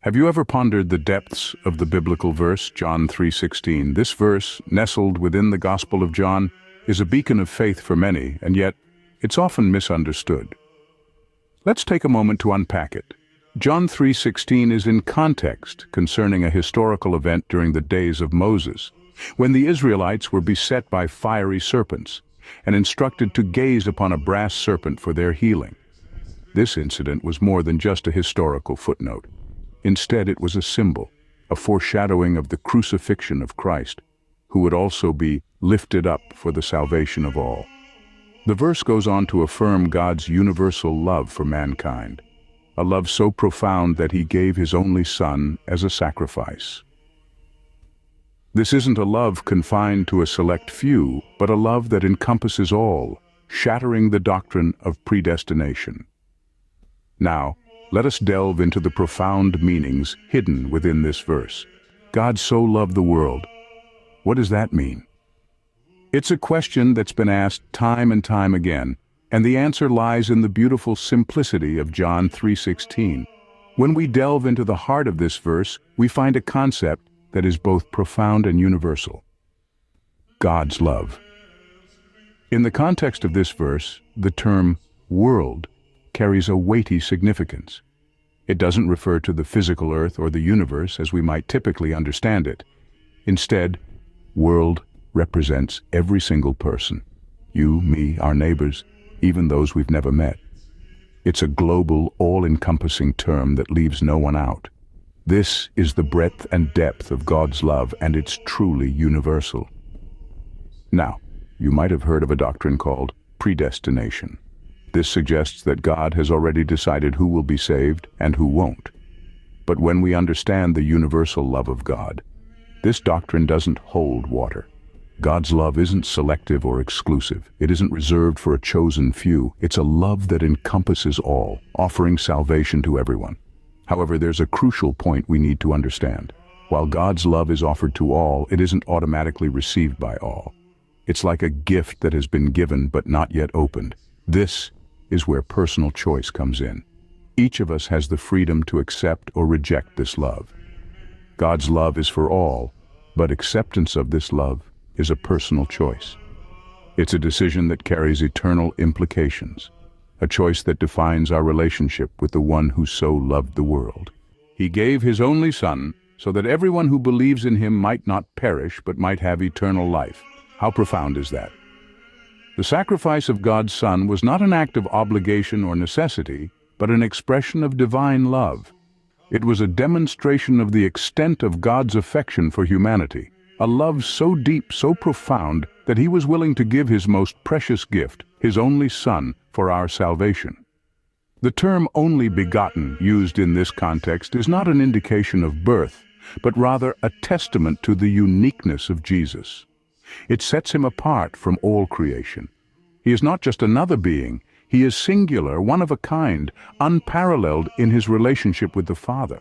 Have you ever pondered the depths of the biblical verse, John 3:16? This verse, nestled within the Gospel of John, is a beacon of faith for many, and yet it's often misunderstood. Let's take a moment to unpack it. John 3:16 is in context concerning a historical event during the days of Moses, when the Israelites were beset by fiery serpents and instructed to gaze upon a brass serpent for their healing. This incident was more than just a historical footnote. Instead, it was a symbol, a foreshadowing of the crucifixion of Christ, who would also be lifted up for the salvation of all. The verse goes on to affirm God's universal love for mankind, a love so profound that he gave his only Son as a sacrifice. This isn't a love confined to a select few, but a love that encompasses all, shattering the doctrine of predestination. Now, let us delve into the profound meanings hidden within this verse. God so loved the world. What does that mean? It's a question that's been asked time and time again, and the answer lies in the beautiful simplicity of John 3:16. When we delve into the heart of this verse, we find a concept that is both profound and universal. God's love. In the context of this verse, the term world carries a weighty significance. It doesn't refer to the physical earth or the universe as we might typically understand it. Instead, world represents every single person. You, me, our neighbors, even those we've never met. It's a global, all-encompassing term that leaves no one out. This is the breadth and depth of God's love, and it's truly universal. Now, you might have heard of a doctrine called predestination. This suggests that God has already decided who will be saved and who won't. But when we understand the universal love of God, this doctrine doesn't hold water. God's love isn't selective or exclusive. It isn't reserved for a chosen few. It's a love that encompasses all, offering salvation to everyone. However, there's a crucial point we need to understand. While God's love is offered to all, it isn't automatically received by all. It's like a gift that has been given but not yet opened. This is where personal choice comes in. Each of us has the freedom to accept or reject this love. God's love is for all, but acceptance of this love is a personal choice. It's a decision that carries eternal implications, a choice that defines our relationship with the one who so loved the world. He gave his only Son so that everyone who believes in him might not perish but might have eternal life. How profound is that? The sacrifice of God's Son was not an act of obligation or necessity, but an expression of divine love. It was a demonstration of the extent of God's affection for humanity, a love so deep, so profound, that he was willing to give his most precious gift, his only Son, for our salvation. The term only begotten used in this context is not an indication of birth, but rather a testament to the uniqueness of Jesus. It sets him apart from all creation. He is not just another being, he is singular, one of a kind, unparalleled in his relationship with the Father.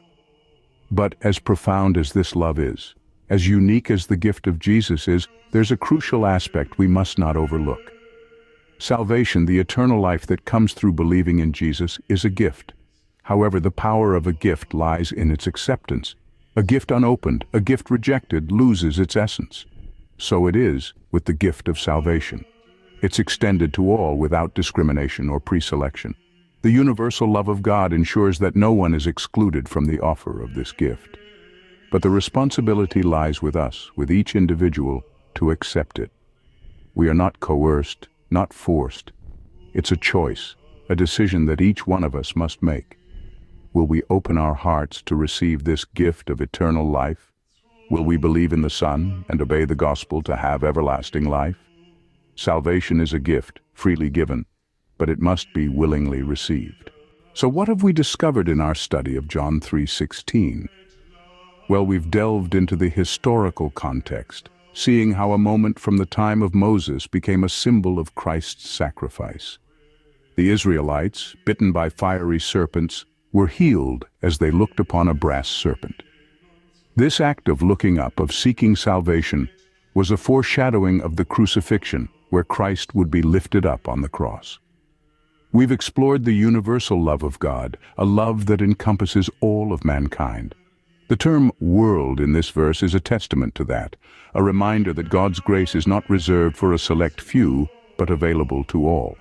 But as profound as this love is, as unique as the gift of Jesus is, there's a crucial aspect we must not overlook. Salvation, the eternal life that comes through believing in Jesus, is a gift. However, the power of a gift lies in its acceptance. A gift unopened, a gift rejected, loses its essence. So it is with the gift of salvation. It's extended to all without discrimination or preselection. The universal love of God ensures that no one is excluded from the offer of this gift. But the responsibility lies with us, with each individual, to accept it. We are not coerced, not forced. It's a choice, a decision that each one of us must make. Will we open our hearts to receive this gift of eternal life? Will we believe in the Son and obey the gospel to have everlasting life? Salvation is a gift, freely given, but it must be willingly received. So what have we discovered in our study of John 3:16? Well, we've delved into the historical context, seeing how a moment from the time of Moses became a symbol of Christ's sacrifice. The Israelites, bitten by fiery serpents, were healed as they looked upon a brass serpent. This act of looking up, of seeking salvation, was a foreshadowing of the crucifixion, where Christ would be lifted up on the cross. We've explored the universal love of God, a love that encompasses all of mankind. The term world in this verse is a testament to that, a reminder that God's grace is not reserved for a select few, but available to all.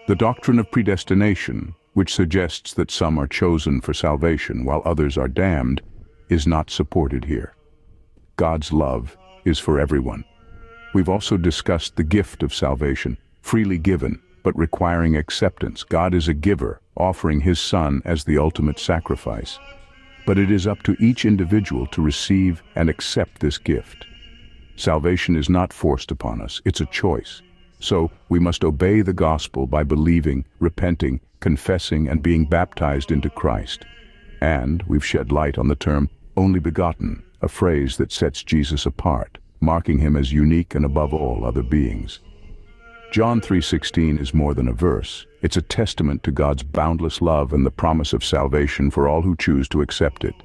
The doctrine of predestination, which suggests that some are chosen for salvation while others are damned, is not supported here. God's love is for everyone. We've also discussed the gift of salvation, freely given, but requiring acceptance. God is a giver, offering His Son as the ultimate sacrifice. But it is up to each individual to receive and accept this gift. Salvation is not forced upon us, it's a choice. So we must obey the gospel by believing, repenting, confessing, and being baptized into Christ. And we've shed light on the term only begotten, a phrase that sets Jesus apart, marking Him as unique and above all other beings. John 3:16 is more than a verse. It's a testament to God's boundless love and the promise of salvation for all who choose to accept it.